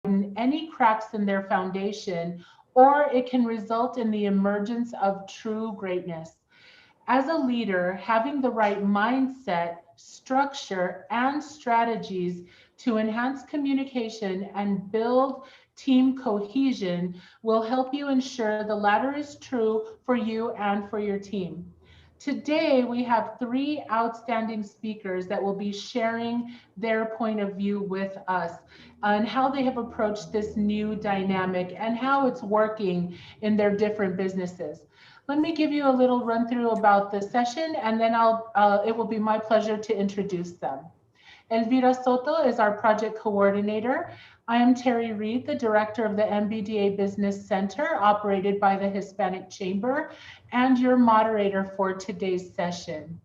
any cracks in their foundation, or it can result in the emergence of true greatness. As a leader, having the right mindset, structure, and strategies to enhance communication and build team cohesion will help you ensure the latter is true for you and for your team. Today, we have three outstanding speakers that will be sharing their point of view with us on how they have approached this new dynamic and how it's working in their different businesses. Let me give you a little run through about the session, and then it will be my pleasure to introduce them. Elvira Soto is our project coordinator. I am Terry Reed, the director of the MBDA Business Center operated by the Hispanic Chamber, and your moderator for today's session.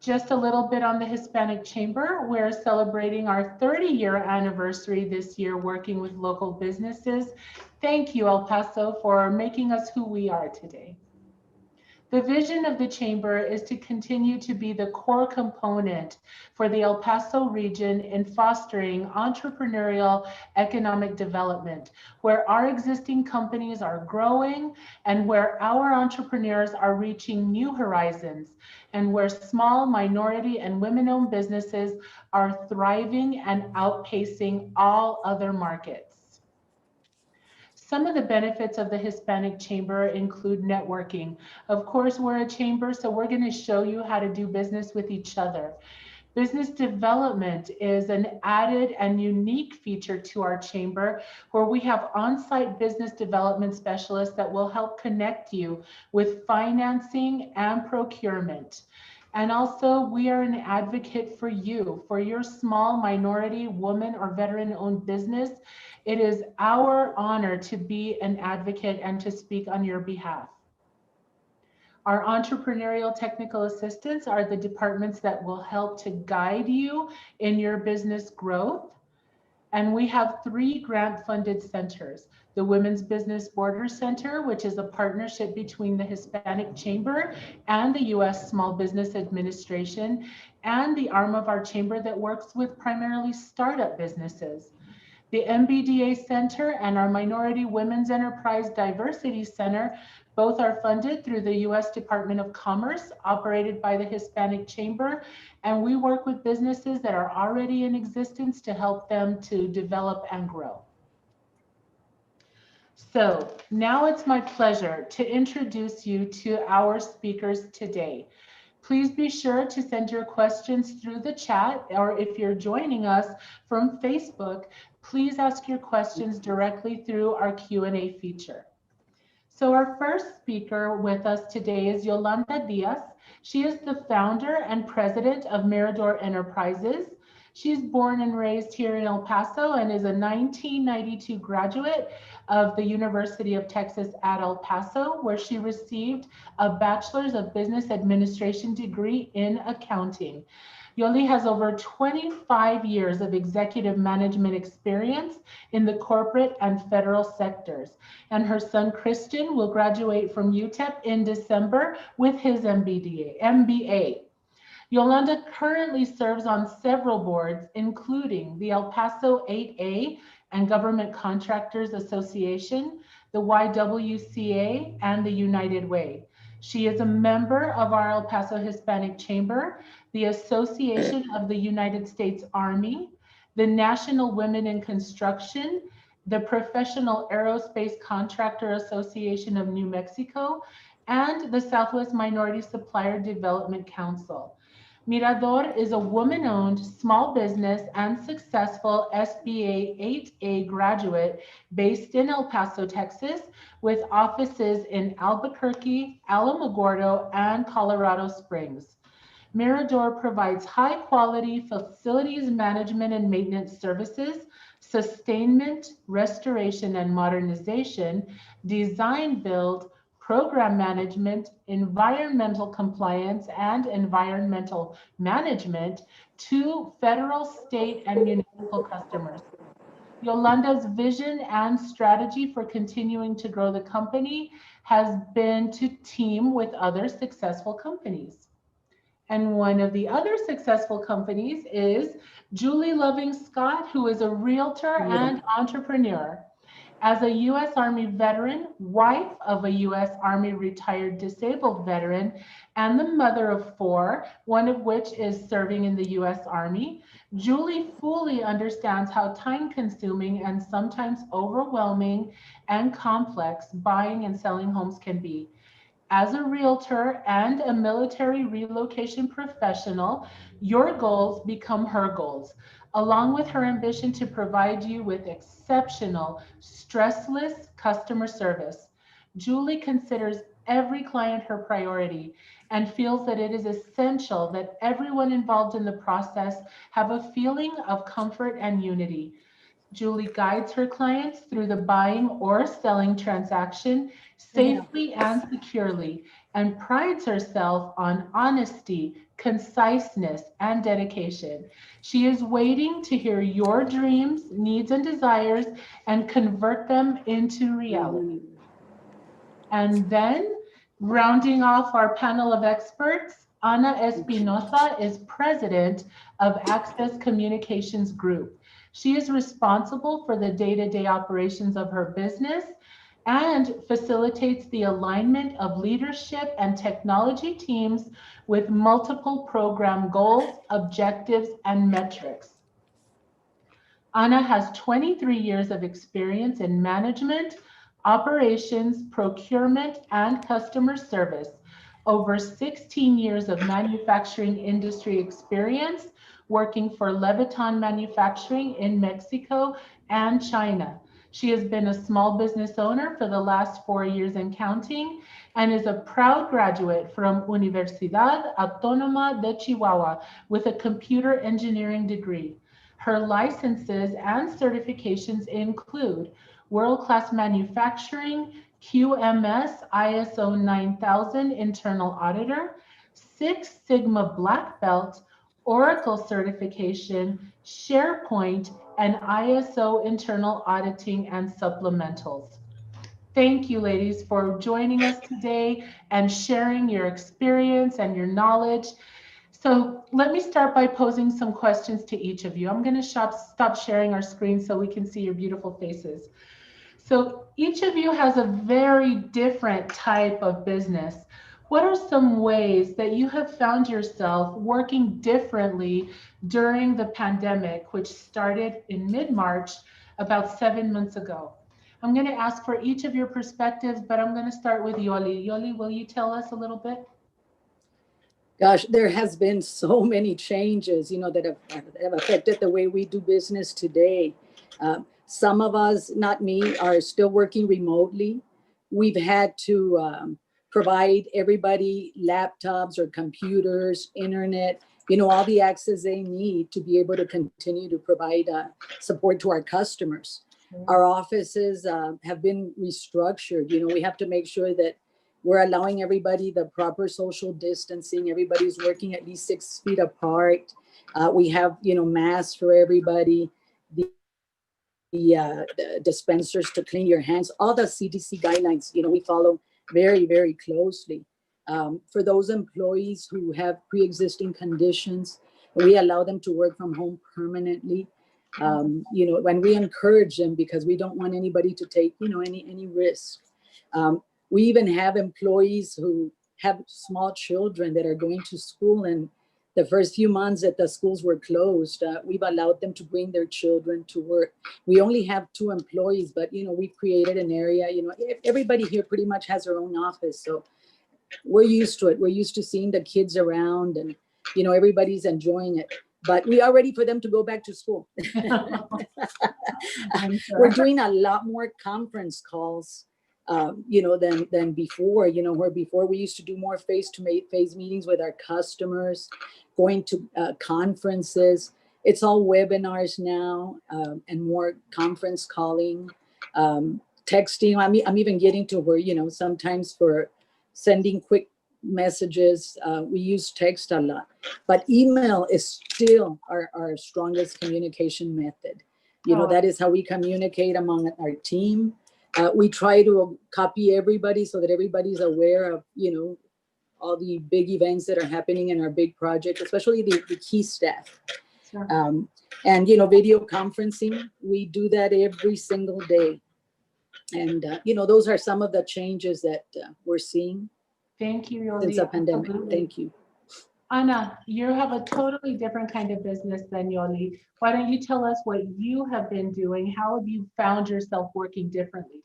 Just a little bit on the Hispanic Chamber. We're celebrating our 30-year anniversary this year working with local businesses. Thank you, El Paso, for making us who we are today. The vision of the Chamber is to continue to be the core component for the El Paso region in fostering entrepreneurial economic development, where our existing companies are growing and where our entrepreneurs are reaching new horizons, and where small, minority, and women-owned businesses are thriving and outpacing all other markets. Some of the benefits of the Hispanic Chamber include networking. Of course, we're a chamber, so we're going to show you how to do business with each other. Business development is an added and unique feature to our chamber, where we have on-site business development specialists that will help connect you with financing and procurement. And also, we are an advocate for you, for your small, minority, woman, or veteran-owned business. It is our honor to be an advocate and to speak on your behalf. Our entrepreneurial technical assistants are the departments that will help to guide you in your business growth. And we have three grant-funded centers: the Women's Business Border Center, which is a partnership between the Hispanic Chamber and the U.S. Small Business Administration, and the arm of our chamber that works with primarily startup businesses. The MBDA Center and our Minority Women's Enterprise Diversity Center both are funded through the U.S. Department of Commerce, operated by the Hispanic Chamber, and we work with businesses that are already in existence to help them to develop and grow. So now it's my pleasure to introduce you to our speakers today. Please be sure to send your questions through the chat, or if you're joining us from Facebook, please ask your questions directly through our Q&A feature. So our first speaker with us today is Yolanda Diaz. She is the founder and president of Mirador Enterprises. She's born and raised here in El Paso and is a 1992 graduate of the University of Texas at El Paso, where she received a Bachelor's of Business Administration degree in accounting. Yoli has over 25 years of executive management experience in the corporate and federal sectors. And her son, Christian, will graduate from UTEP in December with his MBA. Yolanda currently serves on several boards, including the El Paso 8A and Government Contractors Association, the YWCA, and the United Way. She is a member of our El Paso Hispanic Chamber, the Association of the United States Army, the National Women in Construction, the Professional Aerospace Contractor Association of New Mexico, and the Southwest Minority Supplier Development Council. Mirador is a woman-owned small business and successful SBA 8A graduate based in El Paso, Texas, with offices in Albuquerque, Alamogordo, and Colorado Springs. Mirador provides high-quality facilities management and maintenance services, sustainment, restoration and modernization, design build, program management, environmental compliance, and environmental management to federal, state, and municipal customers. Yolanda's vision and strategy for continuing to grow the company has been to team with other successful companies. And one of the other successful companies is Julie Loving Scott, who is a realtor Yeah. and entrepreneur. As a U.S. Army veteran, wife of a U.S. Army retired disabled veteran, and the mother of four, one of which is serving in the U.S. Army, Julie fully understands how time consuming and sometimes overwhelming and complex buying and selling homes can be. As a realtor and a military relocation professional, your goals become her goals, along with her ambition to provide you with exceptional, stressless customer service. Julie considers every client her priority and feels that it is essential that everyone involved in the process have a feeling of comfort and unity. Julie guides her clients through the buying or selling transaction Yeah. safely and securely and prides herself on honesty, conciseness, and dedication. She is waiting to hear your dreams, needs, and desires and convert them into reality. Mhm. And then, rounding off our panel of experts, Ana Espinoza is president of Access Communications Group. She is responsible for the day to day operations of her business and facilitates the alignment of leadership and technology teams with multiple program goals, objectives, and metrics. Ana has 23 years of experience in management, operations, procurement, and customer service, over 16 years of manufacturing industry experience, working for Leviton Manufacturing in Mexico and China. She has been a small business owner for the last 4 years and counting, and is a proud graduate from Universidad Autónoma de Chihuahua with a computer engineering degree. Her licenses and certifications include world-class manufacturing, QMS ISO 9000 internal auditor, Six Sigma black belt, Oracle certification, SharePoint, and ISO internal auditing and supplementals. Thank you, ladies, for joining us today and sharing your experience and your knowledge. So let me start by posing some questions to each of you. I'm going to stop sharing our screen so we can see your beautiful faces. So each of you has a very different type of business. What are some ways that you have found yourself working differently during the pandemic, which started in mid-March, about 7 months ago? I'm going to ask for each of your perspectives, but I'm going to start with Yoli. Yoli, will you tell us a little bit? Gosh, there has been so many changes, that have affected the way we do business today. Some of us, not me, are still working remotely. We've had to provide everybody laptops or computers, internet, all the access they need to be able to continue to provide support to our customers. Our offices have been restructured. We have to make sure that we're allowing everybody the proper social distancing. Everybody's working at least 6 feet apart. We have, masks for everybody, the dispensers to clean your hands, all the CDC guidelines, we follow very, very closely. For those employees who have pre-existing conditions, we allow them to work from home permanently. When we encourage them, because we don't want anybody to take, any risk. We even have employees who have small children that are going to school, and the first few months that the schools were closed, we've allowed them to bring their children to work. We only have 2 employees, but we've created an area. Everybody here pretty much has their own office, so we're used to it. We're used to seeing the kids around, and everybody's enjoying it. But we are ready for them to go back to school. We're doing a lot more conference calls, than before. Where before we used to do more face-to-face meetings with our customers, going to conferences. It's all webinars now, and more conference calling, texting. I'm even getting to where, sometimes for sending quick messages, we use text a lot, but email is still our strongest communication method. That is how we communicate among our team. We try to copy everybody so that everybody's aware of, all the big events that are happening in our big project, especially the key staff. Sure. And, video conferencing, we do that every single day. And, those are some of the changes that we're seeing Thank you, since Yoli. the pandemic. Absolutely. Thank you. Ana, you have a totally different kind of business than Yoli. Why don't you tell us what you have been doing? How have you found yourself working differently?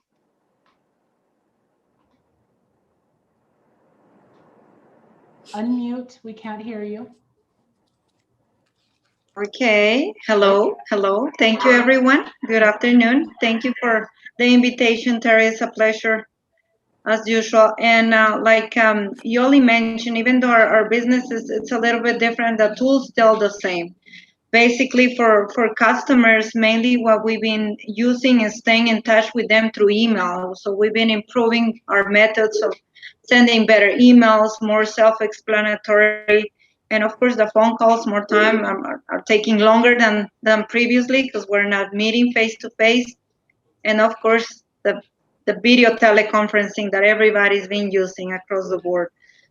Unmute, we can't hear you. Okay, hello. Thank you, everyone. Good afternoon. Thank you for the invitation, Terry. It's a pleasure, as usual. And like Yoli mentioned, even though our business it's a little bit different, the tool's still the same. Basically, for customers, mainly what we've been using is staying in touch with them through email. So we've been improving our methods of sending better emails, more self-explanatory, and of course the phone calls more time are taking longer than previously because we're not meeting face to face, and of course the video teleconferencing that everybody's been using across the board.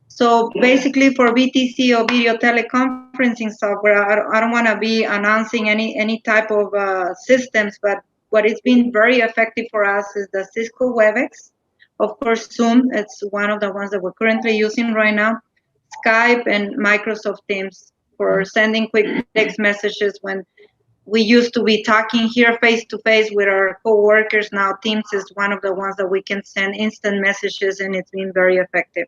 So basically for VTC or video teleconferencing software, I don't want to be announcing any type of systems, but what has been very effective for us is the Cisco WebEx. Of course, Zoom, it's one of the ones that we're currently using right now. Skype and Microsoft Teams for sending quick text messages when we used to be talking here face to face with our coworkers. Now Teams is one of the ones that we can send instant messages, and it's been very effective.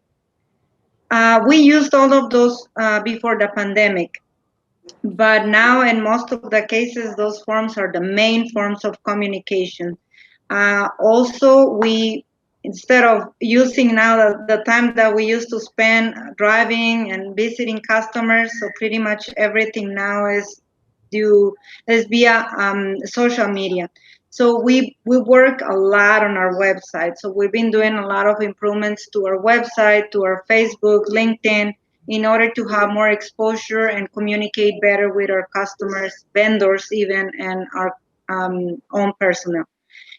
We used all of those before the pandemic, but now in most of the cases, those forms are the main forms of communication. Also, we, instead of using now the time that we used to spend driving and visiting customers, so pretty much everything now is via social media. So we work a lot on our website. So we've been doing a lot of improvements to our website, to our Facebook, LinkedIn, in order to have more exposure and communicate better with our customers, vendors even, and our own personnel.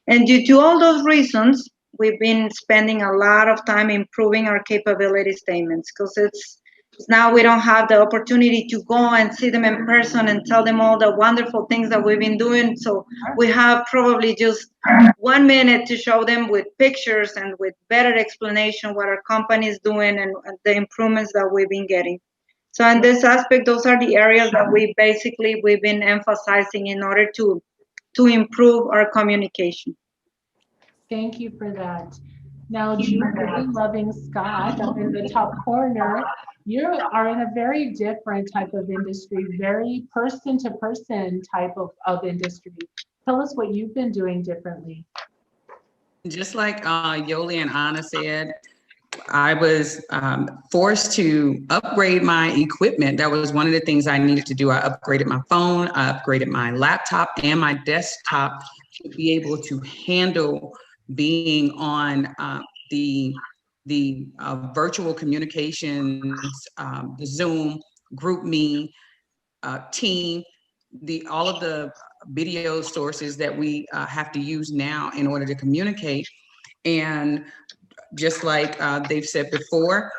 And due to all those reasons, we've been spending a lot of time improving our capability statements, because it's now we don't have the opportunity to go and see them in person and tell them all the wonderful things that we've been doing. So we have probably just 1 minute to show them with pictures and with better explanation what our company is doing and the improvements that we've been getting. So in this aspect, those are the areas that we've been emphasizing in order to improve our communication. Thank you for that. Now, Julie, loving Scott up in the top corner, you are in a very different type of industry, very person-to-person type of industry. Tell us what you've been doing differently. Just like Yoli and Ana said, I was forced to upgrade my equipment. That was one of the things I needed to do. I upgraded my phone, I upgraded my laptop and my desktop to be able to handle being on the virtual communications, the Zoom, GroupMe, Team, all of the video sources that we have to use now in order to communicate. And just like they've said before,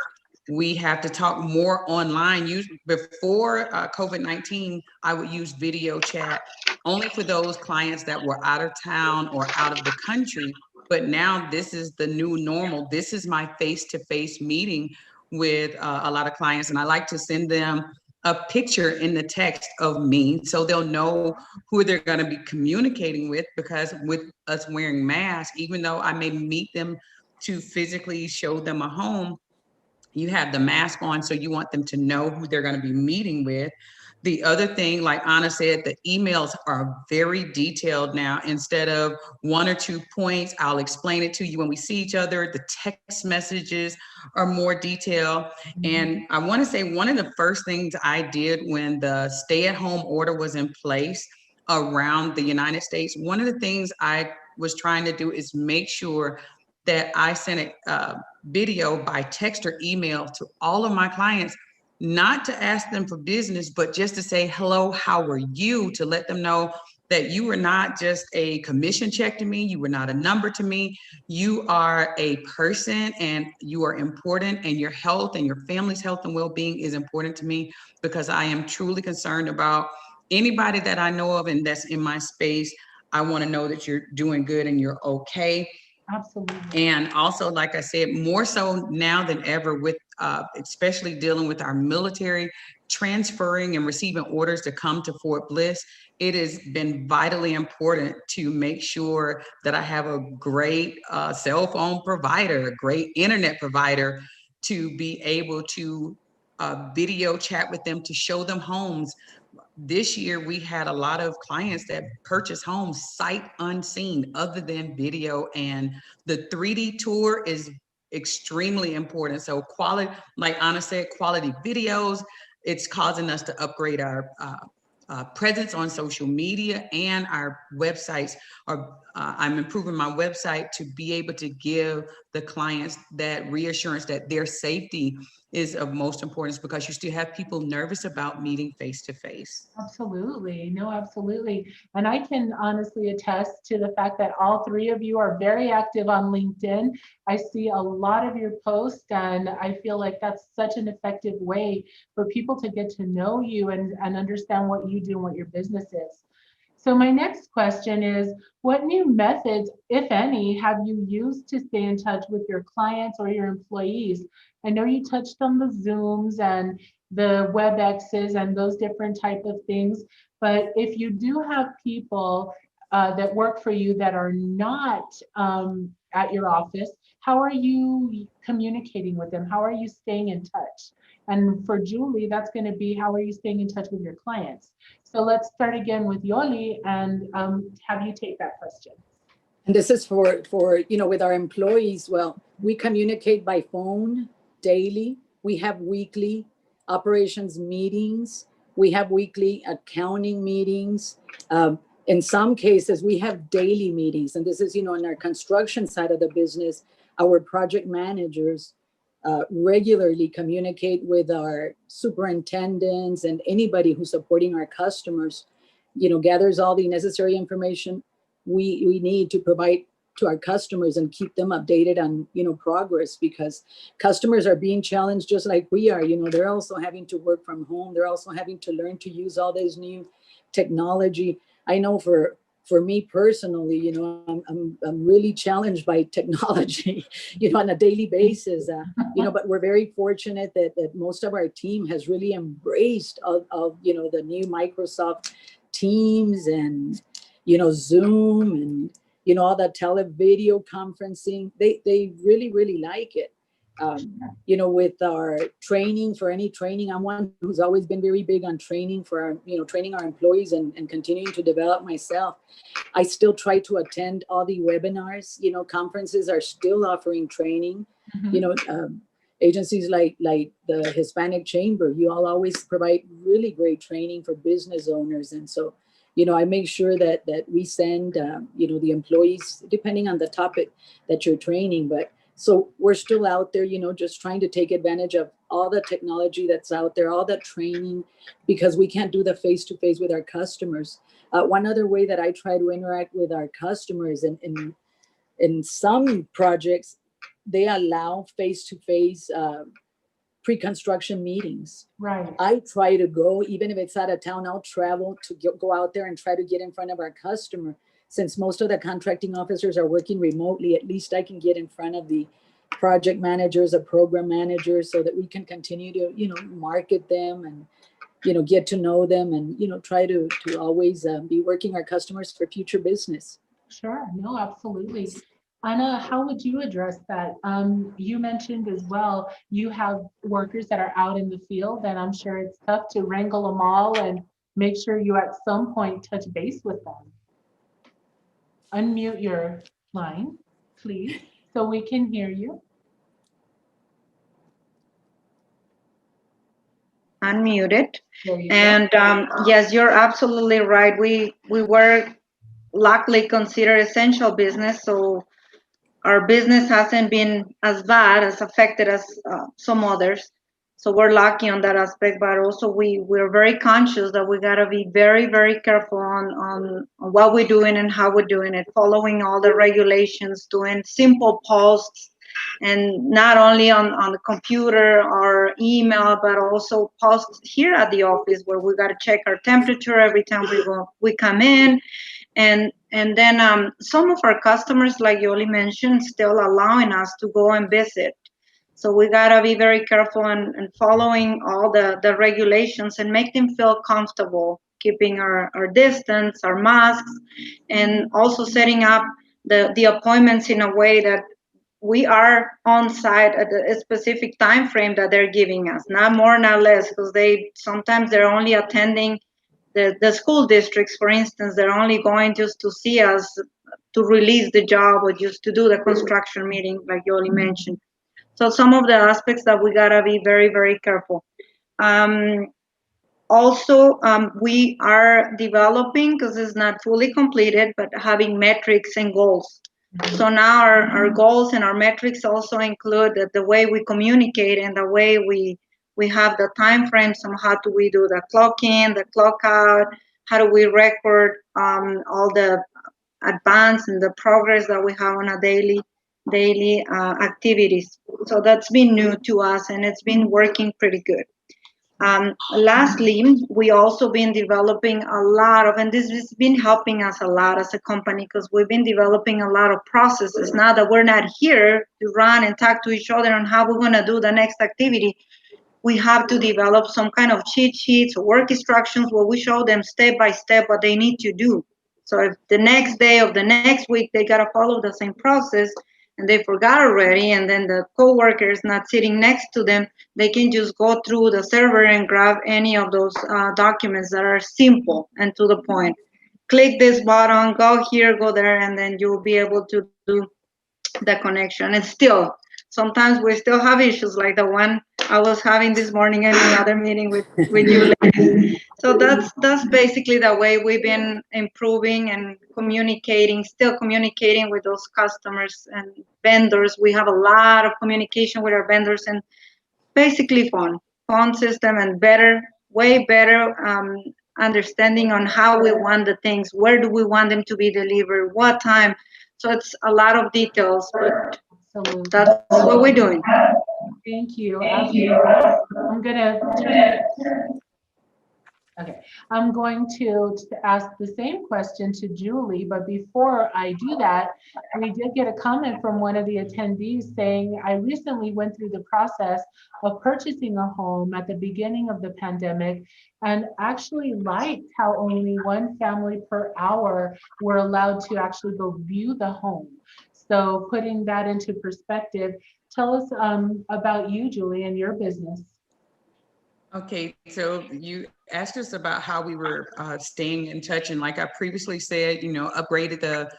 we have to talk more online. Before COVID-19, I would use video chat only for those clients that were out of town or out of the country. But now this is the new normal. This is my face-to-face meeting with a lot of clients. And I like to send them a picture in the text of me so they'll know who they're going to be communicating with, because with us wearing masks, even though I may meet them to physically show them a home, you have the mask on, so you want them to know who they're going to be meeting with. The other thing, like Ana said, the emails are very detailed now. Instead of 1 or 2 points, I'll explain it to you when we see each other. The text messages are more detailed. And I want to say one of the first things I did when the stay-at-home order was in place around the United States, one of the things I was trying to do is make sure that I sent a video by text or email to all of my clients, not to ask them for business, but just to say, hello, how are you? To let them know that you are not just a commission check to me. You were not a number to me. You are a person, and you are important, and your health and your family's health and well-being is important to me, because I am truly concerned about anybody that I know of and that's in my space. I want to know that you're doing good and you're okay. Absolutely. And also, like I said, more so now than ever, with especially dealing with our military transferring and receiving orders to come to Fort Bliss, it has been vitally important to make sure that I have a great cell phone provider, a great internet provider, to be able to video chat with them, to show them homes. This year, we had a lot of clients that purchase homes sight unseen, other than video, and the 3D tour is extremely important. So quality, like Anna said, quality videos, it's causing us to upgrade our presence on social media, and our websites are, I'm improving my website to be able to give the clients that reassurance that their safety is of most importance, because you still have people nervous about meeting face to face. Absolutely. No, absolutely. And I can honestly attest to the fact that all three of you are very active on LinkedIn. I see a lot of your posts, and I feel like that's such an effective way for people to get to know you and understand what you do and what your business is. So my next question is, what new methods, if any, have you used to stay in touch with your clients or your employees? I know you touched on the Zooms and the WebExes and those different type of things, but if you do have people that work for you that are not at your office, how are you communicating with them? How are you staying in touch? And for Julie, that's going to be, how are you staying in touch with your clients? So let's start again with Yoli and have you take that question. And this is for with our employees. Well, we communicate by phone daily. We have weekly operations meetings. We have weekly accounting meetings. In some cases, we have daily meetings. And this is, on our construction side of the business, our project managers regularly communicate with our superintendents and anybody who's supporting our customers, gathers all the necessary information we need to provide to our customers and keep them updated on, progress, because customers are being challenged just like we are. They're also having to work from home. They're also having to learn to use all this new technology. I know for me personally, I'm really challenged by technology, on a daily basis, but we're very fortunate that most of our team has really embraced of the new Microsoft Teams and, Zoom and, all that video conferencing. They really, really like it. With our training, for any training, I'm one who's always been very big on training for our, training our employees and continuing to develop myself. I still try to attend all the webinars. Conferences are still offering training. Mm-hmm. Agencies like the Hispanic Chamber, you all always provide really great training for business owners. And so, I make sure that we send, the employees, depending on the topic that you're training. But so we're still out there, just trying to take advantage of all the technology that's out there, all that training, because we can't do the face-to-face with our customers. One other way that I try to interact with our customers, in some projects, they allow face-to-face pre-construction meetings. Right. I try to go, even if it's out of town, I'll travel to go out there and try to get in front of our customer. Since most of the contracting officers are working remotely, at least I can get in front of the project managers or program managers so that we can continue to, market them and, get to know them and, try to always be working our customers for future business. Sure. No, absolutely. Anna, how would you address that? You mentioned as well, you have workers that are out in the field, and I'm sure it's tough to wrangle them all and make sure you at some point touch base with them. Unmute your line, please, so we can hear you. Unmuted. There you And yes, you're absolutely right. We were luckily considered essential business, so our business hasn't been as bad, as affected as some others. So we're lucky on that aspect, but also we're very conscious that we gotta be very, very careful on what we're doing and how we're doing it, following all the regulations, doing simple posts, and not only on the computer or email, but also posts here at the office where we gotta check our temperature every time we come in. And then some of our customers, like Yoli mentioned, still allowing us to go and visit. So we gotta be very careful and following all the regulations and make them feel comfortable, keeping our distance, our masks, and also setting up the appointments in a way that we are on site at a specific time frame that they're giving us, not more, not less, because sometimes they're only attending the school districts, for instance, they're only going just to see us to release the job or just to do the construction meeting, like Yoli mentioned. So some of the aspects that we gotta be very, very careful. Also, we are developing, because it's not fully completed, but having metrics and goals. So now our goals and our metrics also include the way we communicate and the way we have the time frames on how do we do the clock in, the clock out, how do we record all the advance and the progress that we have on a daily activities. So that's been new to us and it's been working pretty good. Lastly, we also been developing a lot of, and this has been helping us a lot as a company, because we've been developing a lot of processes. Now that we're not here to run and talk to each other on how we're going to do the next activity, we have to develop some kind of cheat sheets or work instructions where we show them step by step what they need to do. So if the next day of the next week they got to follow the same process and they forgot already, and then the coworker is not sitting next to them, they can just go through the server and grab any of those documents that are simple and to the point. Click this button, go here, go there, and then you'll be able to do the connection. And still, sometimes we still have issues like the one I was having this morning in another meeting with you ladies. So that's basically the way we've been improving and communicating, still communicating with those customers and vendors. We have a lot of communication with our vendors, and basically phone system and way better understanding on how we want the things, where do we want them to be delivered, what time. So it's a lot of details, but Absolutely. that's what we're doing. Thank you. Absolutely. I'm gonna Okay, I'm going to ask the same question to Julie, but before I do that, we did get a comment from one of the attendees saying, I recently went through the process of purchasing a home at the beginning of the pandemic and actually liked how only one family per hour were allowed to actually go view the home. So putting that into perspective, tell us about you, Julie, and your business. Okay, so you asked us about how we were staying in touch, and like I previously said, upgraded the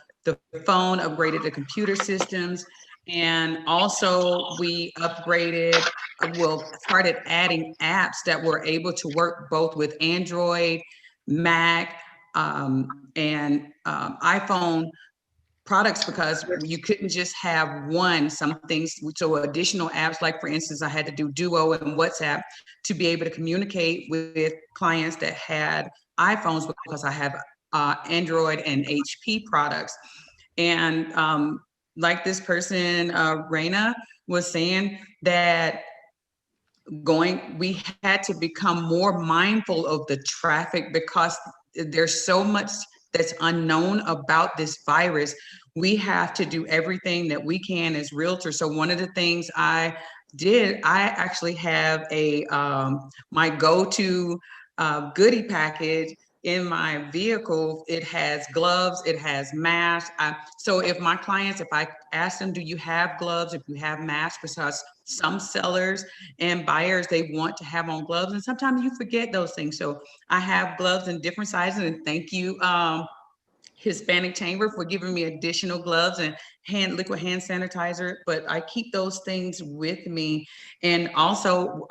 phone, upgraded the computer systems, and also we started adding apps that were able to work both with Android, Mac, and iPhone products, because you couldn't just have some things. So additional apps, like for instance, I had to do Duo and WhatsApp to be able to communicate with clients that had iPhones, because I have Android and HP products. And like this person, Raina, was saying that we had to become more mindful of the traffic, because there's so much that's unknown about this virus. We have to do everything that we can as realtors. So one of the things I actually have my go-to goodie package in my vehicle. It has gloves, it has masks. So if I ask them, do you have gloves? If you have masks, because some sellers and buyers, they want to have on gloves, and sometimes you forget those things. So I have gloves in different sizes, and thank you, Hispanic Chamber, for giving me additional gloves and liquid hand sanitizer. But I keep those things with me. And also,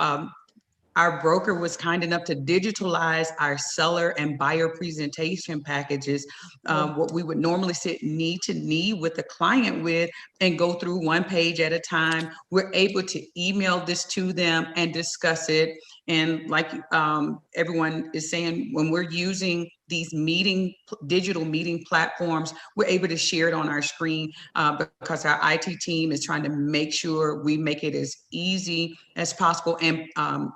our broker was kind enough to digitalize our seller and buyer presentation packages, what we would normally sit knee to knee with the client with and go through one page at a time. We're able to email this to them and discuss it. And like everyone is saying, when we're using these digital meeting platforms, we're able to share it on our screen because our IT team is trying to make sure we make it as easy as possible and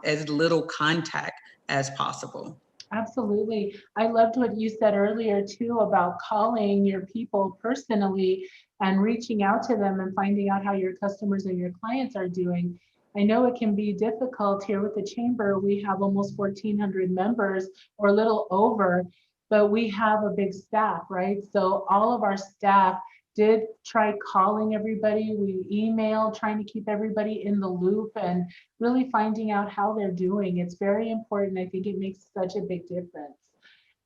as little contact as possible. Absolutely. I loved what you said earlier too about calling your people personally and reaching out to them and finding out how your customers and your clients are doing. I know it can be difficult here with the chamber. We have almost 1,400 members or a little over, but we have a big staff, right? So all of our staff did try calling everybody. We emailed, trying to keep everybody in the loop and really finding out how they're doing. It's very important. I think it makes such a big difference.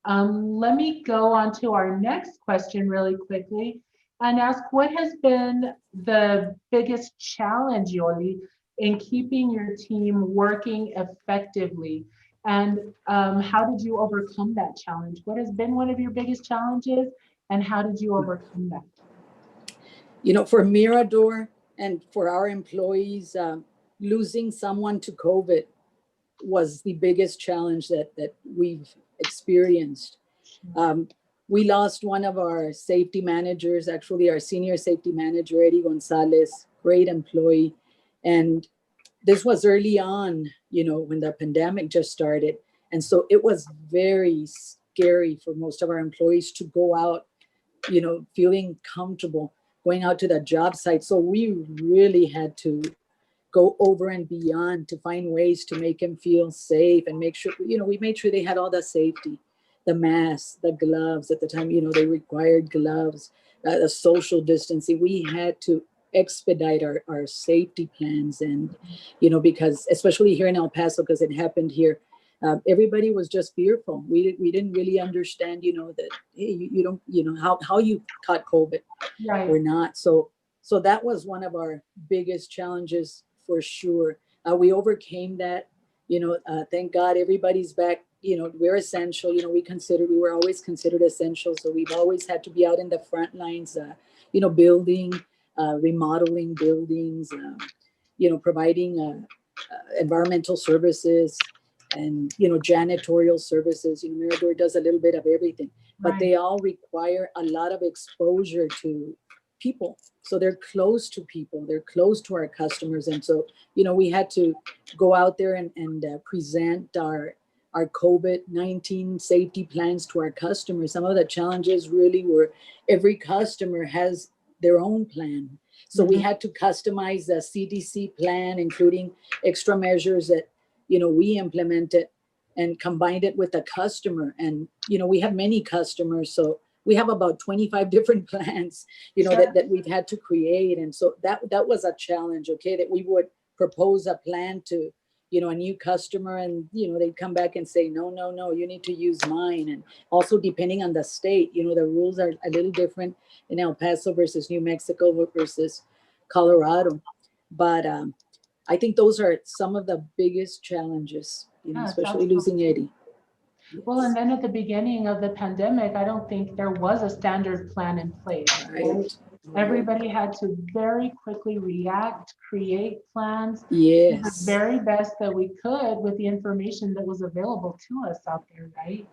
Let me go on to our next question really quickly and ask, what has been the biggest challenge, Yoli, in keeping your team working effectively? And how did you overcome that challenge? What has been one of your biggest challenges and how did you overcome that? You know, for Mirador and for our employees, losing someone to COVID was the biggest challenge that we've experienced. We lost one of our safety managers, actually our senior safety manager, Eddie Gonzalez, great employee. And this was early on, you know, when the pandemic just started. And so it was very scary for most of our employees to go out, you know, feeling comfortable going out to the job site. So we really had to go over and beyond to find ways to make them feel safe and make sure, you know, we made sure they had all the safety, the masks, the gloves. At the time, you know, they required gloves, the social distancing. We had to expedite our safety plans. And, you know, because especially here in El Paso, because it happened here, everybody was just fearful. We didn't really understand, you know, that hey, you don't, you know, how you caught COVID Right. or not. So that was one of our biggest challenges for sure. We overcame that, you know, thank God everybody's back. You know, we're essential. You know, we were always considered essential. So we've always had to be out in the front lines, you know, building, remodeling buildings, you know, providing environmental services and, you know, janitorial services. You know, Mirador does a little bit of everything, but Right. they all require a lot of exposure to people. So they're close to people, they're close to our customers. And so, you know, we had to go out there and present our COVID-19 safety plans to our customers. Some of the challenges really were every customer has their own plan. So we had to customize the CDC plan, including extra measures that, you know, we implemented and combined it with the customer. And, you know, we have many customers, so we have about 25 different plans, you know, Sure. that we've had to create. And so that was a challenge, okay, that we would propose a plan to, you know, a new customer and, you know, they'd come back and say, no, you need to use mine. And also depending on the state, you know, the rules are a little different in El Paso versus New Mexico versus Colorado. But I think those are some of the biggest challenges, you know, Yes, especially absolutely. losing Eddie. Well, and then at the beginning of the pandemic, I don't think there was a standard plan in place. Right. Everybody had to very quickly react, create plans, do the Yes. very best that we could with the information that was available to us out there, right?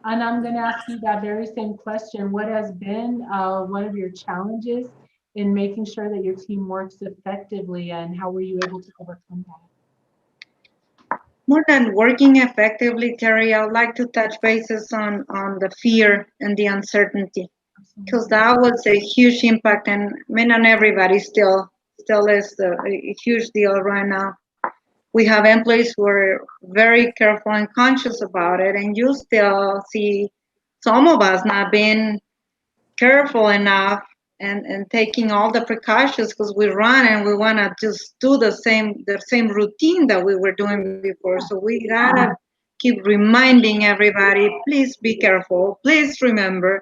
And I'm going to ask you that very same question. What has been one of your challenges in making sure that your team works effectively, and how were you able to overcome that? More than working effectively, Terry, I would like to touch bases on the fear and the uncertainty, because that was a huge impact, and I mean, on everybody still is a huge deal right now. We have employees who are very careful and conscious about it, and you still see some of us not being careful enough and taking all the precautions, because we run and we want to just do the same routine that we were doing before. So we gotta keep reminding everybody, please be careful, please remember.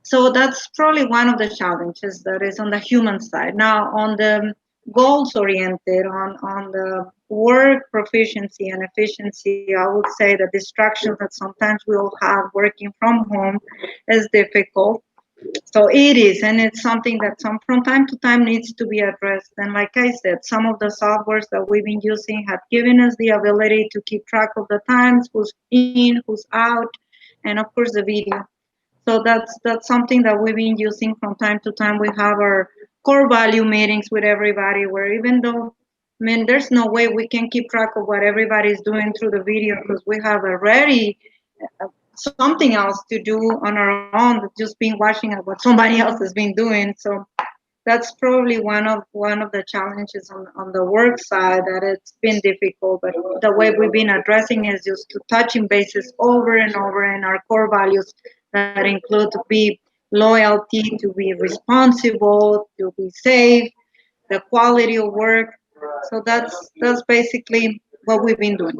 So that's probably one of the challenges that is on the human side. Now on the goals oriented, on the work proficiency and efficiency, I would say the distractions that sometimes we all have working from home is difficult. So it is, and it's something that from time to time needs to be addressed. And like I said, some of the softwares that we've been using have given us the ability to keep track of the times, who's in, who's out, and of course the video. So that's something that we've been using from time to time. We have our core value meetings with everybody, where even though, I mean, there's no way we can keep track of what everybody's doing through the video, because we have already something else to do on our own, just being watching at what somebody else has been doing. So that's probably one of the challenges on the work side, that it's been difficult. But the way we've been addressing is just to touching bases over and over in our core values that include to be loyalty, to be responsible, to be safe, the quality of work. So that's basically what we've been doing.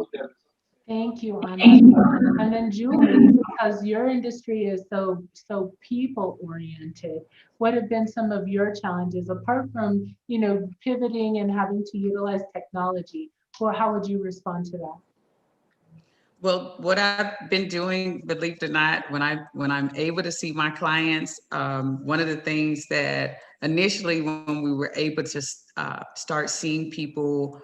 Thank you, Ana. And then Julie, because your industry is so people oriented, what have been some of your challenges apart from, pivoting and having to utilize technology? Well, how would you respond to that? Well, what I've been doing, believe it or not, when I'm able to see my clients, one of the things that initially when we were able to start seeing people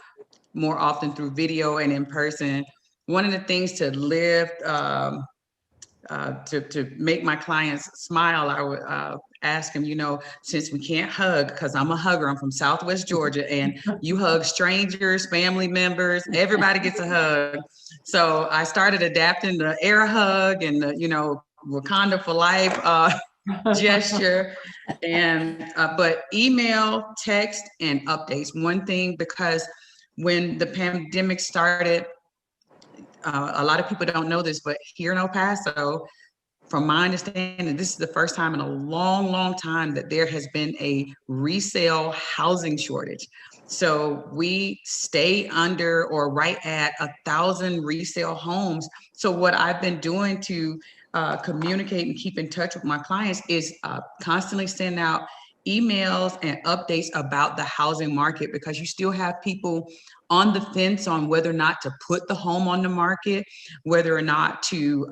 more often through video and in person, one of the things to lift to make my clients smile, I would ask them, since we can't hug, because I'm a hugger, I'm from Southwest Georgia, and you hug strangers, family members, everybody gets a hug. So I started adapting the air hug and the, Wakanda for life gesture, and but email, text, and updates. One thing, because when the pandemic started, a lot of people don't know this, but here in El Paso, from my understanding, this is the first time in a long, long time that there has been a resale housing shortage. So we stay under or right at 1,000 resale homes. So what I've been doing to communicate and keep in touch with my clients is constantly send out emails and updates about the housing market, because you still have people on the fence on whether or not to put the home on the market, whether or not to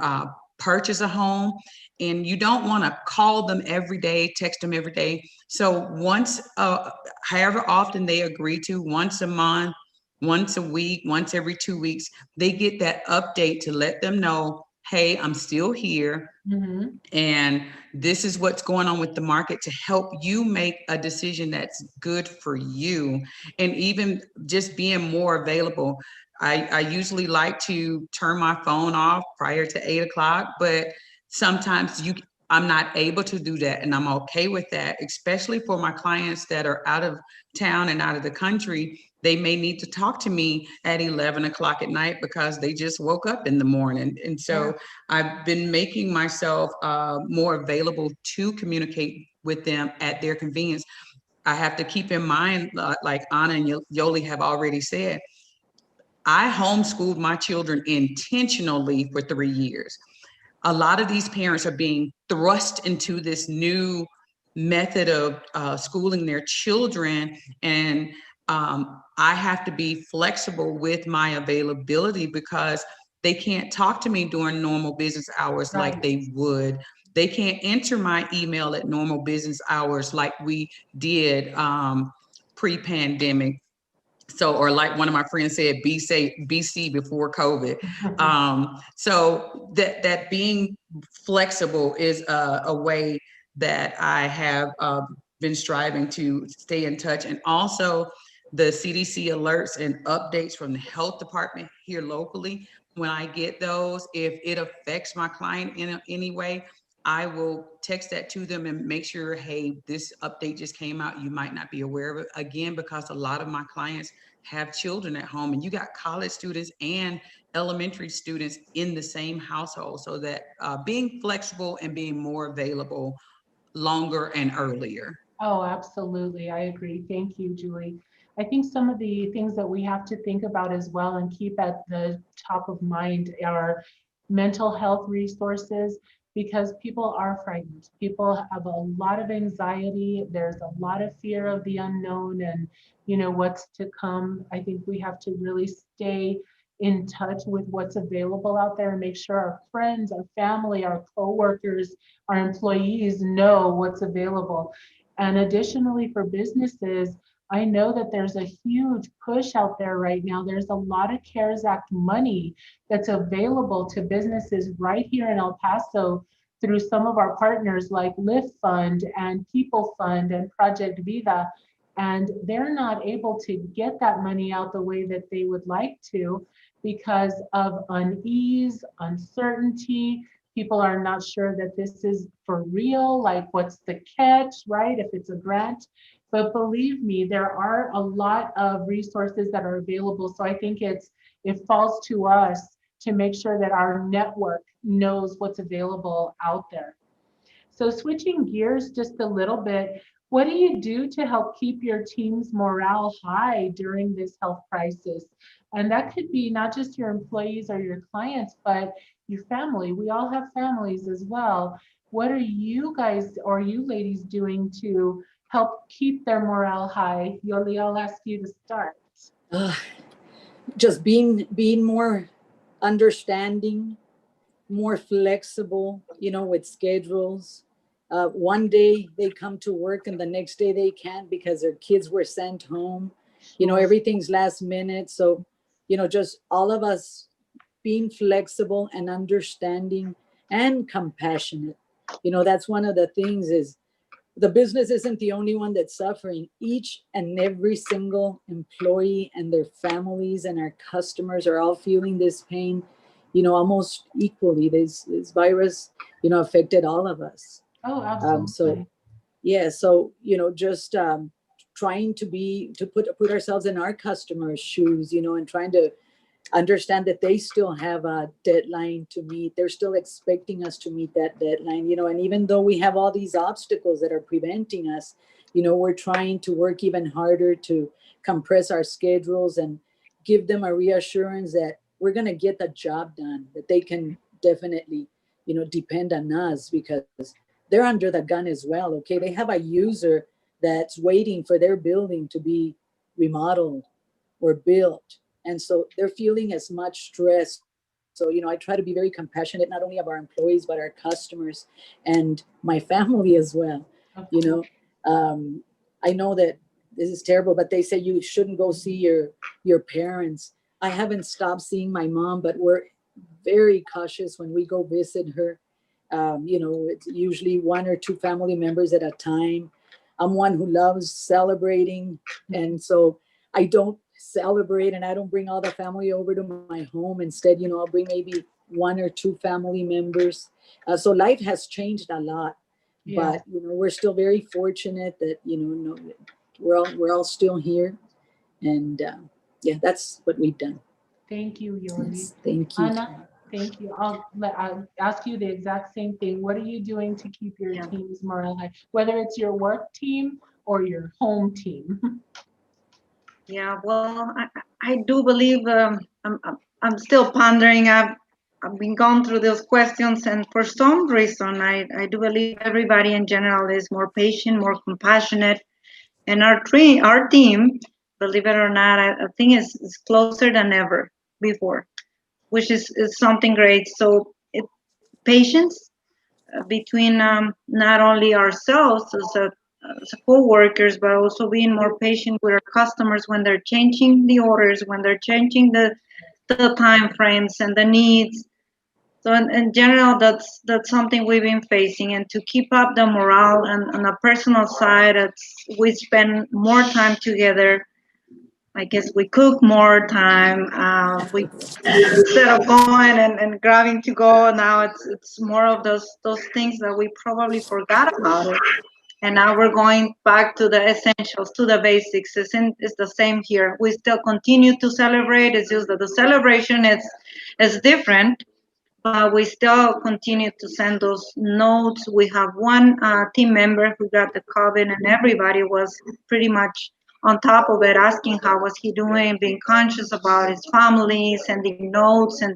purchase a home, and you don't want to call them every day, text them every day. So once, however often they agree to, once a month, once a week, once every 2 weeks, they get that update to let them know, hey, I'm still here. Mm-hmm. And this is what's going on with the market, to help you make a decision that's good for you. And even just being more available. I usually like to turn my phone off prior to 8 o'clock, but sometimes I'm not able to do that, and I'm okay with that, especially for my clients that are out of town and out of the country. They may need to talk to me at 11 o'clock at night because they just woke up in the morning. And so I've been making myself more available to communicate with them at their convenience. I have to keep in mind, like Ana and Yoli have already said, I homeschooled my children intentionally for 3 years. A lot of these parents are being thrust into this new method of schooling their children, and I have to be flexible with my availability, because they can't talk to me during normal business hours like they would. They can't enter my email at normal business hours like we did pre-pandemic. So, or like one of my friends said, BC before COVID. So that being flexible is a way that I have been striving to stay in touch. And also the CDC alerts and updates from the health department here locally. When I get those, if it affects my client in any way, I will text that to them and make sure, hey, this update just came out. You might not be aware of it. Again, because a lot of my clients have children at home, and you got college students and elementary students in the same household. So that being flexible and being more available longer and earlier. Oh, absolutely. I agree. Thank you, Julie. I think some of the things that we have to think about as well and keep at the top of mind are mental health resources, because people are frightened. People have a lot of anxiety. There's a lot of fear of the unknown and, what's to come. I think we have to really stay in touch with what's available out there and make sure our friends, our family, our coworkers, our employees know what's available. And additionally, for businesses, I know that there's a huge push out there right now. There's a lot of CARES Act money that's available to businesses right here in El Paso through some of our partners like Lift Fund and People Fund and Project Vida. And they're not able to get that money out the way that they would like to because of unease, uncertainty. People are not sure that this is for real, like what's the catch, right? If it's a grant. But believe me, there are a lot of resources that are available. So I think it falls to us to make sure that our network knows what's available out there. So switching gears just a little bit, what do you do to help keep your team's morale high during this health crisis? And that could be not just your employees or your clients, but your family. We all have families as well. What are you guys or you ladies doing to help keep their morale high? Yoli, I'll ask you to start. Just being more understanding, more flexible, with schedules. One day they come to work and the next day they can't because their kids were sent home. Everything's last minute. So, just all of us being flexible and understanding and compassionate. That's one of the things is the business isn't the only one that's suffering. Each and every single employee and their families and our customers are all feeling this pain, almost equally. This virus, affected all of us. Oh, absolutely. So just trying to put ourselves in our customers' shoes, and trying to understand that they still have a deadline to meet. They're still expecting us to meet that deadline, and even though we have all these obstacles that are preventing us, we're trying to work even harder to compress our schedules and give them a reassurance that we're going to get the job done, that they can definitely, depend on us because they're under the gun as well. Okay. They have a user that's waiting for their building to be remodeled or built. And so they're feeling as much stress. So, I try to be very compassionate, not only of our employees, but our customers and my family as well. I know that this is terrible, but they say you shouldn't go see your parents. I haven't stopped seeing my mom, but we're very cautious when we go visit her. It's usually one or two family members at a time. I'm one who loves celebrating. And so I don't celebrate and I don't bring all the family over to my home. Instead, I'll bring maybe one or two family members. So life has changed a lot, but we're still very fortunate that, we're all still here. And that's what we've done. Thank you, Yoli. Yes, thank you. Anna, thank you. I'll ask you the exact same thing. What are you doing to keep your team's morale high, whether it's your work team or your home team? Yeah, well, I do believe I'm still pondering. I've been going through those questions, and for some reason, I do believe everybody in general is more patient, more compassionate, and our team, believe it or not, I think is closer than ever before, which is something great. So patience between not only ourselves as co-workers, but also being more patient with our customers when they're changing the orders, when they're changing the time frames and the needs. So in general, that's something we've been facing. And to keep up the morale and on a personal side, we spend more time together. I guess we cook more time. We instead of going and grabbing to go, now it's more of those things that we probably forgot about it. And now we're going back to the essentials, to the basics. It's the same here. We still continue to celebrate. It's just that the celebration is different, but we still continue to send those notes. We have one team member who got the COVID, and everybody was pretty much on top of it, asking how was he doing, being conscious about his family, sending notes, and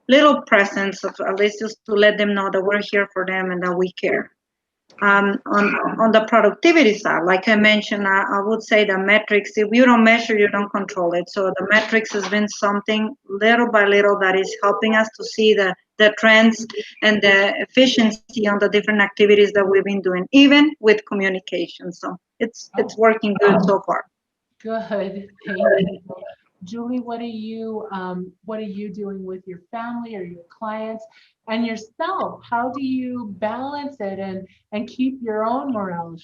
little presence of at least just to let them know that we're here for them and that we care. On the productivity side, like I mentioned, I would say the metrics, if you don't measure, you don't control it. So the metrics has been something little by little that is helping us to see the trends and the efficiency on the different activities that we've been doing, even with communication. So it's working good so far. Good, thank you. Julie, what are you doing with your family or your clients and yourself? How do you balance it and keep your own morale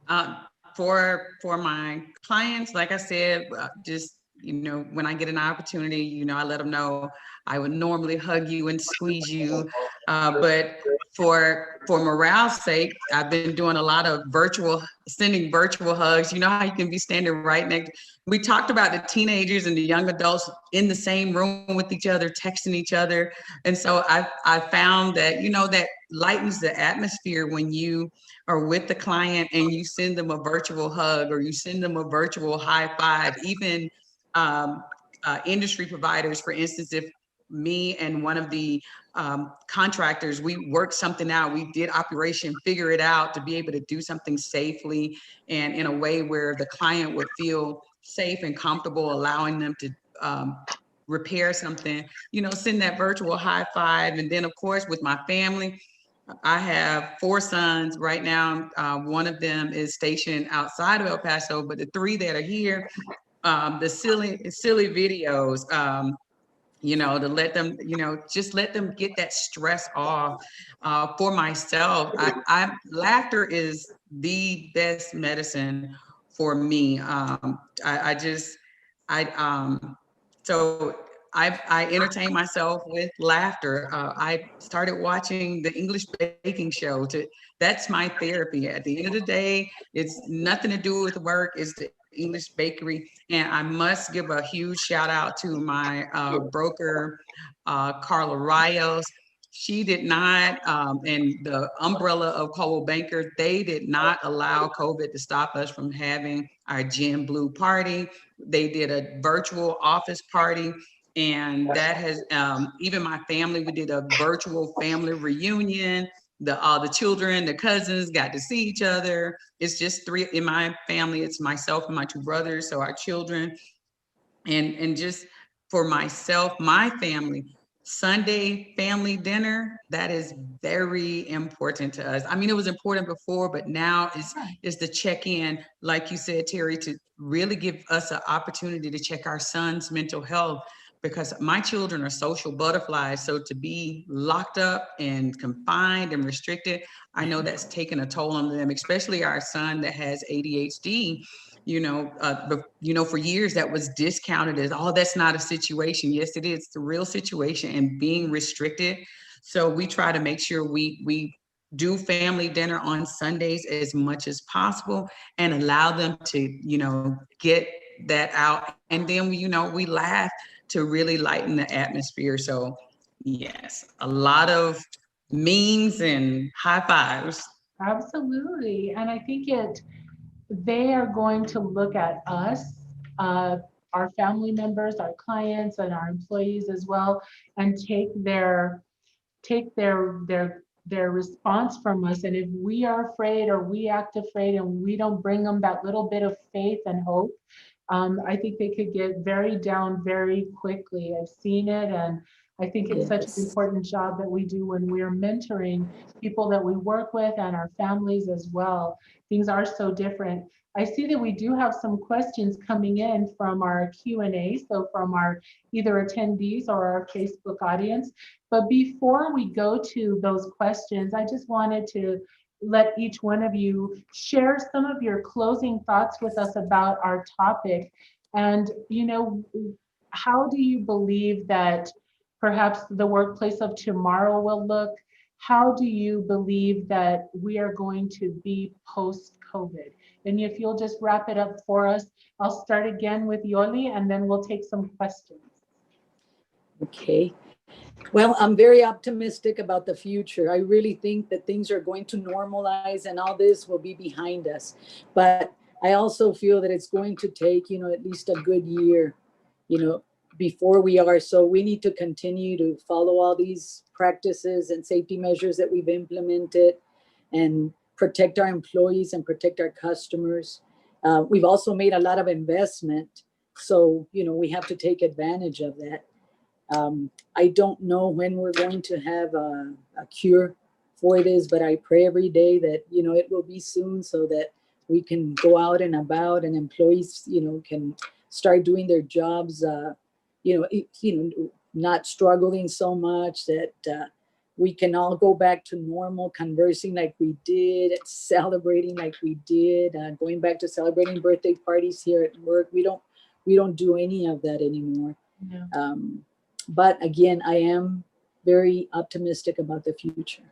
high? For my clients, like I said, just, you know, when I get an opportunity, you know, I let them know I would normally hug you and squeeze you. But for morale's sake, I've been doing a lot of sending virtual hugs. You know how you can be standing right next. We talked about the teenagers and the young adults in the same room with each other, texting each other. And so I found that, you know, that lightens the atmosphere when you are with the client and you send them a virtual hug or you send them a virtual high five. Even industry providers, for instance, if me and one of the contractors, we worked something out, we did Operation Figure It Out to be able to do something safely and in a way where the client would feel safe and comfortable, allowing them to repair something, you know, send that virtual high five. And then of course with my family, I have 4 sons right now. One of them is stationed outside of El Paso, but the 3 that are here, the silly videos, you know, to let them, you know, just let them get that stress off. For myself, laughter is the best medicine for me. So I entertain myself with laughter. I started watching the English baking show. That's my therapy. At the end of the day, it's nothing to do with work. It's the English bakery. And I must give a huge shout out to my broker, Carla Rios. She did not, and the umbrella of Coldwell Banker, they did not allow COVID to stop us from having our Gin Blue party. They did a virtual office party. And that has, even my family, we did a virtual family reunion. The children, the cousins got to see each other. It's just 3 in my family. It's myself and my 2 brothers. So our children, and just for myself, my family, Sunday family dinner, that is very important to us. I mean, it was important before, but now is the check-in, like you said, Terry, to really give us an opportunity to check our son's mental health, because my children are social butterflies. So to be locked up and confined and restricted, I know that's taken a toll on them, especially our son that has ADHD. You know, for years that was discounted as, oh, that's not a situation. Yes, it is. It's a real situation and being restricted. So we try to make sure we do family dinner on Sundays as much as possible and allow them to, you know, get that out. And then, you know, we laugh to really lighten the atmosphere. So yes, a lot of memes and high fives. Absolutely. And I think they are going to look at us, our family members, our clients, and our employees as well, and take their response from us. And if we are afraid or we act afraid and we don't bring them that little bit of faith and hope, I think they could get very down very quickly. I've seen it, and I think it's such an important job that we do when we're mentoring people that we work with and our families as well. Things are so different. I see that we do have some questions coming in from our Q&A, so from our either attendees or our Facebook audience. But before we go to those questions, I just wanted to let each one of you share some of your closing thoughts with us about our topic. And, you know, how do you believe that perhaps the workplace of tomorrow will look? How do you believe that we are going to be post-COVID? And if you'll just wrap it up for us, I'll start again with Yoli, and then we'll take some questions. Okay. Well, I'm very optimistic about the future. I really think that things are going to normalize and all this will be behind us. But I also feel that it's going to take, you know, at least a good year, you know, before we are. So we need to continue to follow all these practices and safety measures that we've implemented and protect our employees and protect our customers. We've also made a lot of investment. So, we have to take advantage of that. I don't know when we're going to have a cure for this, but I pray every day that, it will be soon so that we can go out and about and employees, can start doing their jobs, not struggling so much, that we can all go back to normal, conversing like we did, celebrating like we did, going back to celebrating birthday parties here at work. We don't do any of that anymore. Yeah. But again, I am very optimistic about the future.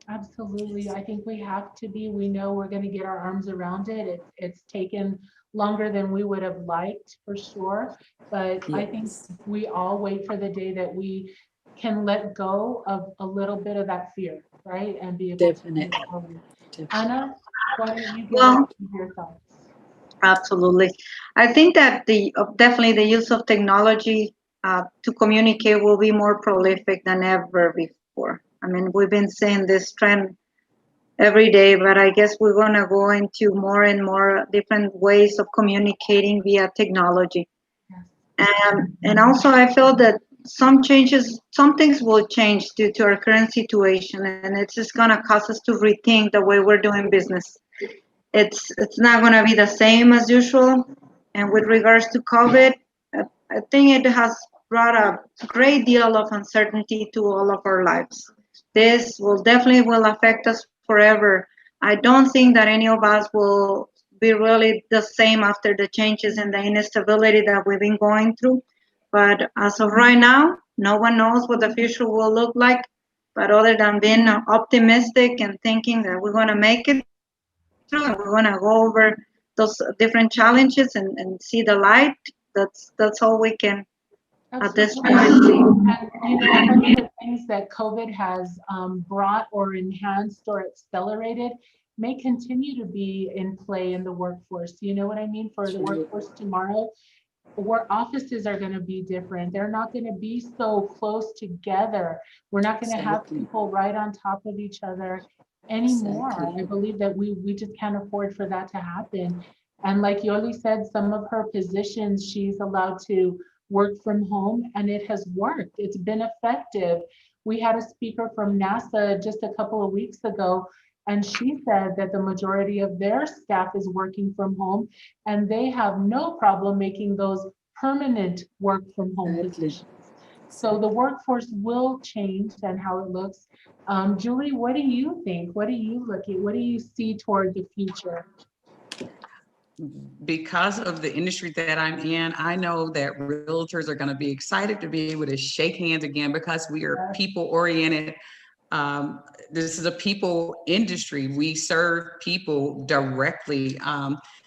Absolutely. I think we have to be. We know we're going to get our arms around it. It's taken longer than we would have liked, for sure. But I think Yes. we all wait for the day that we can let go of a little bit of that fear, right? And be able to move Definitely. forward. Definitely. Anna, why don't you give Well, us your thoughts? absolutely. I think that definitely the use of technology to communicate will be more prolific than ever before. I mean, we've been seeing this trend every day, but I guess we're going to go into more and more different ways of communicating via technology. And also, I feel that some things will change due to our current situation, and it's just going to cause us to rethink the way we're doing business. It's not going to be the same as usual. And with regards to COVID, I think it has brought a great deal of uncertainty to all of our lives. This will definitely affect us forever. I don't think that any of us will be really the same after the changes and the instability that we've been going through. But as of right now, no one knows what the future will look like. But other than being optimistic and thinking that we're going to make it through and we're going to go over those different challenges and see the light, that's all we can at this point see. And one of the things that COVID has brought or enhanced or accelerated may continue to be in play in the workforce. You know what I mean? For the workforce tomorrow, where offices are going to be different. They're not going to be so close together. We're not going to have people right on top of each other anymore. Exactly. I believe that we just can't afford for that to happen. And like Yoli said, some of her positions, she's allowed to work from home, and it has worked. It's been effective. We had a speaker from NASA just a couple of weeks ago, and she said that the majority of their staff is working from home, and they have no problem making those permanent work from home positions. So the workforce will change and how it looks. Julie, what do you think? What do you look at? What do you see toward the future? Because of the industry that I'm in, I know that realtors are going to be excited to be able to shake hands again because we are people oriented. This is a people industry. We serve people directly.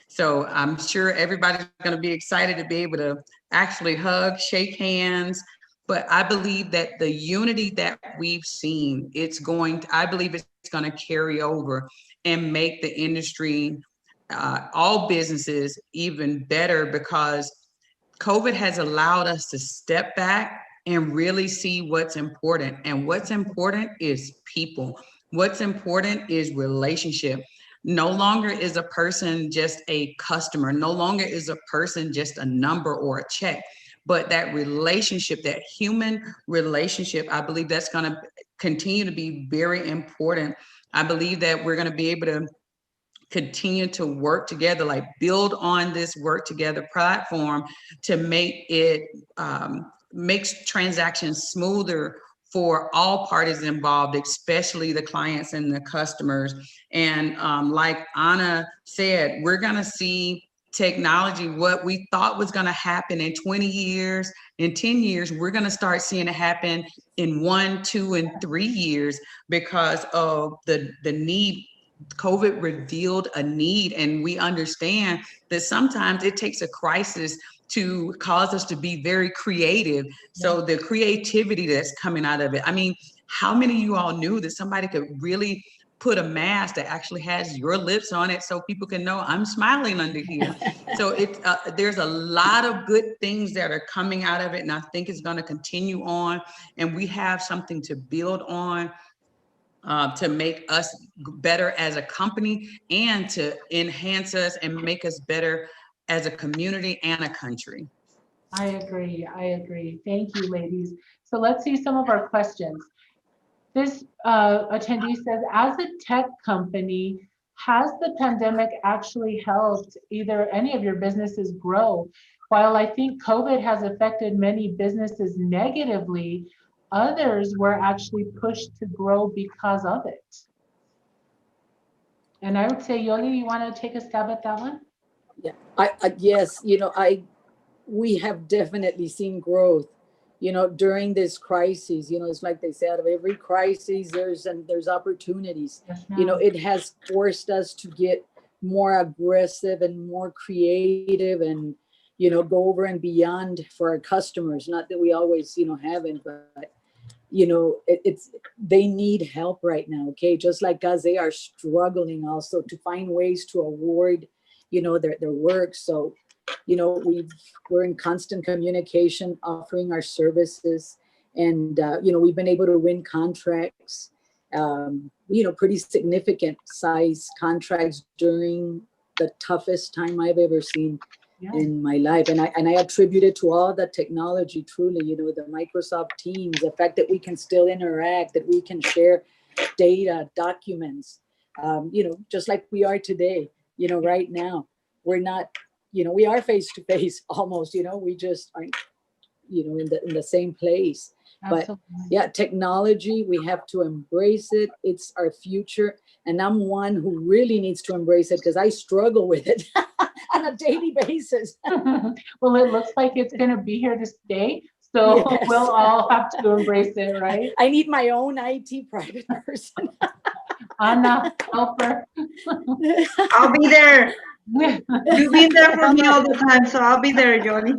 So I'm sure everybody's going to be excited to be able to actually hug, shake hands. But I believe that the unity that we've seen, I believe it's going to carry over and make the industry, all businesses, even better, because COVID has allowed us to step back and really see what's important. And what's important is people. What's important is relationship. No longer is a person just a customer. No longer is a person just a number or a check. But that relationship, that human relationship, I believe that's going to continue to be very important. I believe that we're going to be able to continue to work together, like build on this work together platform to make it, makes transactions smoother for all parties involved, especially the clients and the customers. And like Anna said, we're going to see technology, what we thought was going to happen in 20 years, in 10 years, we're going to start seeing it happen in 1, 2, and 3 years because of the need. COVID revealed a need, and we understand that sometimes it takes a crisis to cause us to be very creative. So the creativity that's coming out of it. I mean, how many of you all knew that somebody could really put a mask that actually has your lips on it so people can know I'm smiling under here. So it's there's a lot of good things that are coming out of it, and I think it's going to continue on, and we have something to build on to make us better as a company and to enhance us and make us better as a community and a country. I agree. I agree. Thank you, ladies. So let's see some of our questions. This attendee says, as a tech company, has the pandemic actually helped either any of your businesses grow? While I think COVID has affected many businesses negatively, others were actually pushed to grow because of it. And I would say, Yoli, you want to take a stab at that one? Yeah, yes, we have definitely seen growth, during this crisis. It's like they say, out of every crisis, there's opportunities. Yes, ma'am. It has forced us to get more aggressive and more creative and, go over and beyond for our customers. Not that we always, haven't, but they need help right now. Okay. Just like us, they are struggling also to find ways to award, their work. So, we're in constant communication, offering our services, and we've been able to win contracts, pretty significant size contracts during the toughest time I've ever seen in my life. And I attribute it to all the technology, truly, the Microsoft Teams, the fact that we can still interact, that we can share data, documents, just like we are today, right now. We're not, we are face to face almost, we just aren't, in the same place. Absolutely. But yeah, technology, we have to embrace it. It's our future. And I'm one who really needs to embrace it because I struggle with it on a daily basis. Well, it looks like it's going to be here to stay. So yes. We'll all have to embrace it, right? I need my own IT private person. Anna, help her. I'll be there. You've been there for me all the time, so I'll be there, Johnny.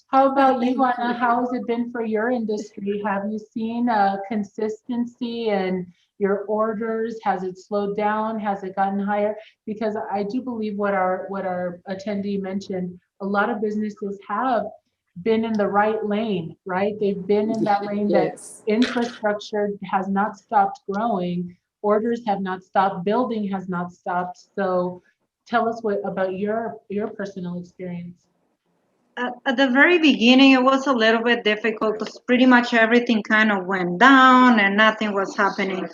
How about you, Anna? How has it been for your industry? Have you seen consistency in your orders? Has it slowed down? Has it gotten higher? Because I do believe what our attendee mentioned, a lot of businesses have been in the right lane, right? They've been in that lane. Yes. That infrastructure has not stopped growing. Orders have not stopped. Building has not stopped. So tell us about your personal experience. At the very beginning, it was a little bit difficult because pretty much everything kind of went down and nothing was happening.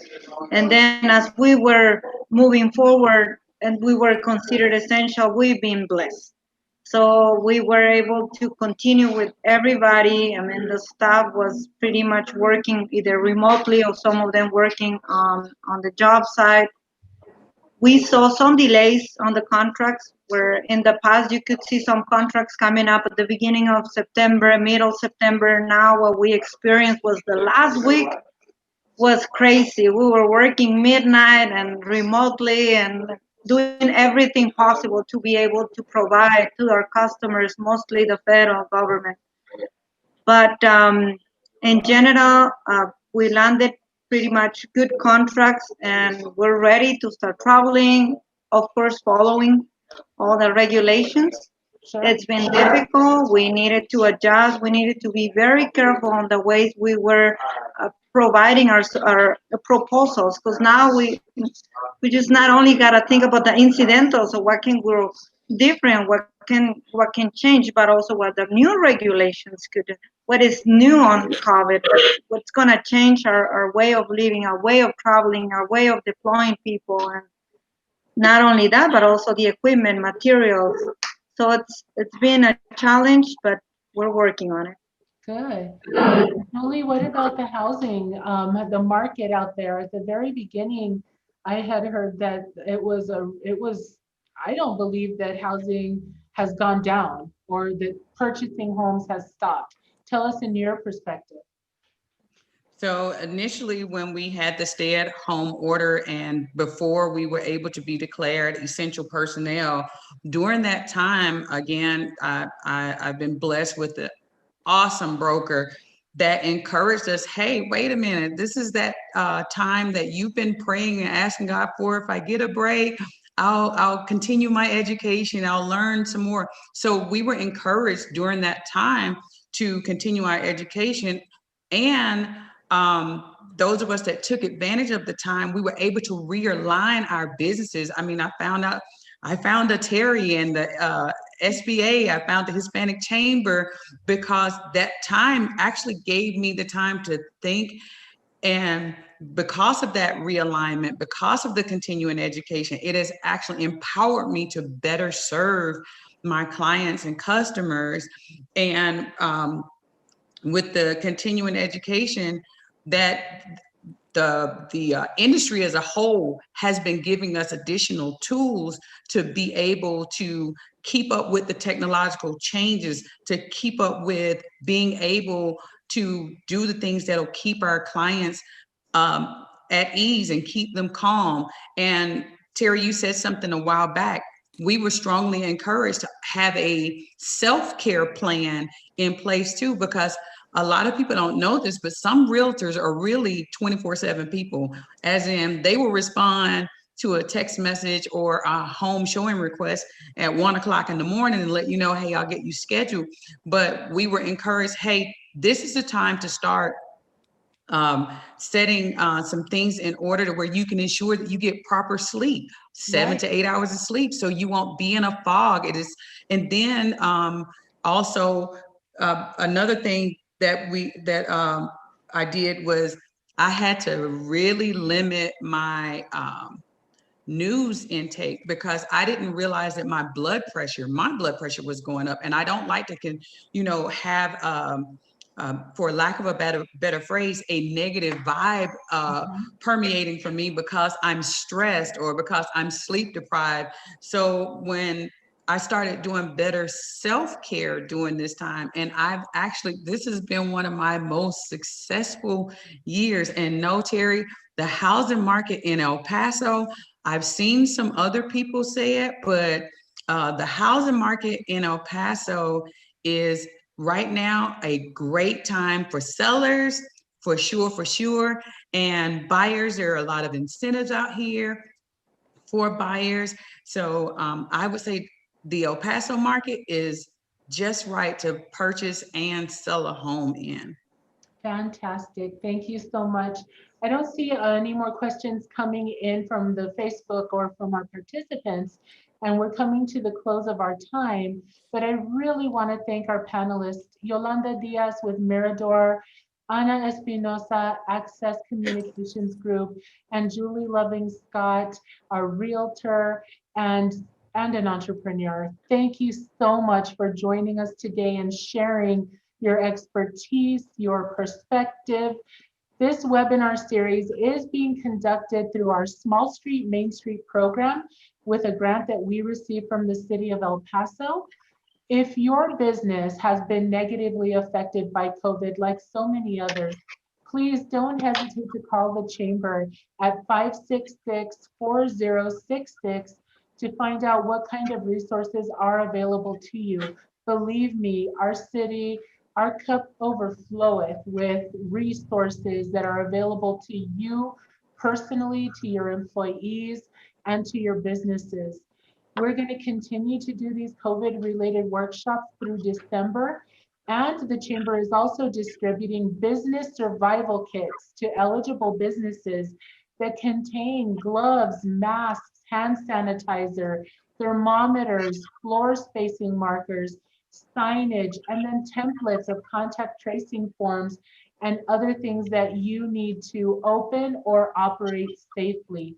And then as we were moving forward and we were considered essential, we've been blessed. So we were able to continue with everybody. I mean, the staff was pretty much working either remotely or some of them working on the job site. We saw some delays on the contracts where in the past you could see some contracts coming up at the beginning of September, middle September. Now what we experienced was the last week was crazy. We were working midnight and remotely and doing everything possible to be able to provide to our customers, mostly the federal government. But in general, we landed pretty much good contracts and we're ready to start traveling, of course, following all the regulations. Sure. It's been difficult. We needed to adjust. We needed to be very careful on the ways we were providing our proposals, because now we just not only got to think about the incidentals of what can grow different, what can change, but also what the new regulations could, what is new on COVID, what's going to change our way of living, our way of traveling, our way of deploying people, and not only that, but also the equipment, materials. So it's been a challenge, but we're working on it. Good. Julie, what about the housing, the market out there? At the very beginning, I had heard that it was, I don't believe that housing has gone down or that purchasing homes has stopped. Tell us in your perspective. So initially when we had the stay-at-home order and before we were able to be declared essential personnel, during that time, again, I've been blessed with the awesome broker that encouraged us, hey, wait a minute, this is that time that you've been praying and asking God for. If I get a break, I'll continue my education, I'll learn some more. So we were encouraged during that time to continue our education. And those of us that took advantage of the time, we were able to realign our businesses. I mean, I found a Terry and the SBA, I found the Hispanic Chamber, because that time actually gave me the time to think. And because of that realignment, because of the continuing education, it has actually empowered me to better serve my clients and customers. And with the continuing education, that the industry as a whole has been giving us additional tools to be able to keep up with the technological changes, to keep up with being able to do the things that'll keep our clients at ease and keep them calm. And Terry, you said something a while back. We were strongly encouraged to have a self-care plan in place too, because a lot of people don't know this, but some realtors are really 24/7 people, as in they will respond to a text message or a home showing request at 1:00 in the morning and let you know, hey, I'll get you scheduled. But we were encouraged, hey, this is the time to start setting some things in order to where you can ensure that you get proper sleep, 7 to 8 hours of sleep, so you won't be in a fog. It is, and then also another thing that I did was I had to really limit my news intake, because I didn't realize that my blood pressure was going up. And I don't like to have for lack of a better phrase, a negative vibe permeating from me because I'm stressed or because I'm sleep deprived. So when I started doing better self-care during this time, and this has been one of my most successful years. And no, Terry, the housing market in El Paso, I've seen some other people say it, but the housing market in El Paso is right now a great time for sellers, for sure. And buyers, there are a lot of incentives out here for buyers. So I would say the El Paso market is just right to purchase and sell a home in. Fantastic. Thank you so much. I don't see any more questions coming in from the Facebook or from our participants, and we're coming to the close of our time. But I really want to thank our panelists, Yolanda Diaz with Mirador, Ana Espinoza, Access Communications Group, and Julie Loving Scott, our realtor and an entrepreneur. Thank you so much for joining us today and sharing your expertise, your perspective. This webinar series is being conducted through our Small Street, Main Street program with a grant that we received from the city of El Paso. If your business has been negatively affected by COVID, like so many others, please don't hesitate to call the chamber at 566-4066 to find out what kind of resources are available to you. Believe me, our city, our cup overfloweth with resources that are available to you personally, to your employees, and to your businesses. We're going to continue to do these COVID-related workshops through December, and the Chamber is also distributing business survival kits to eligible businesses that contain gloves, masks, hand sanitizer, thermometers, floor spacing markers, signage, and then templates of contact tracing forms and other things that you need to open or operate safely.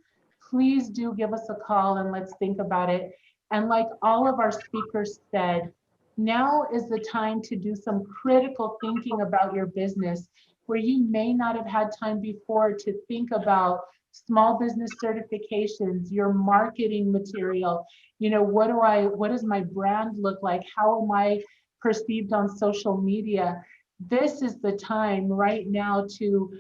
Please do give us a call and let's think about it. And like all of our speakers said, now is the time to do some critical thinking about your business where you may not have had time before to think about small business certifications, your marketing material. What does my brand look like? How am I perceived on social media? This is the time right now to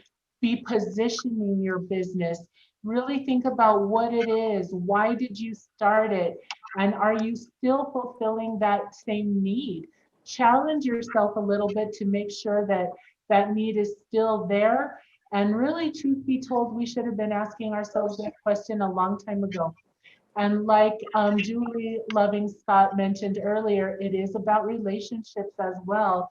be positioning your business. Really think about what it is. Why did you start it? And are you still fulfilling that same need? Challenge yourself a little bit to make sure that that need is still there. And really, truth be told, we should have been asking ourselves that question a long time ago. And like Julie Loving Scott mentioned earlier, it is about relationships as well.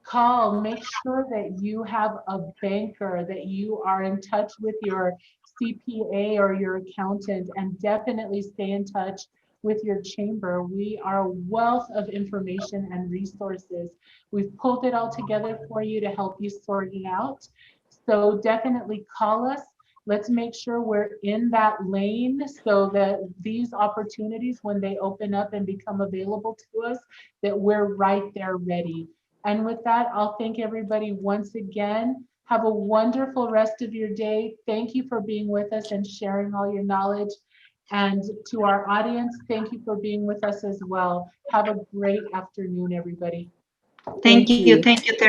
Call, make sure that you have a banker, that you are in touch with your CPA or your accountant, and definitely stay in touch with your chamber. We are a wealth of information and resources. We've pulled it all together for you to help you sort it out. So definitely call us. Let's make sure we're in that lane so that these opportunities, when they open up and become available to us, that we're right there ready. And with that, I'll thank everybody once again. Have a wonderful rest of your day. Thank you for being with us and sharing all your knowledge. And to our audience, thank you for being with us as well. Have a great afternoon, everybody. Thank you. you. Thank you,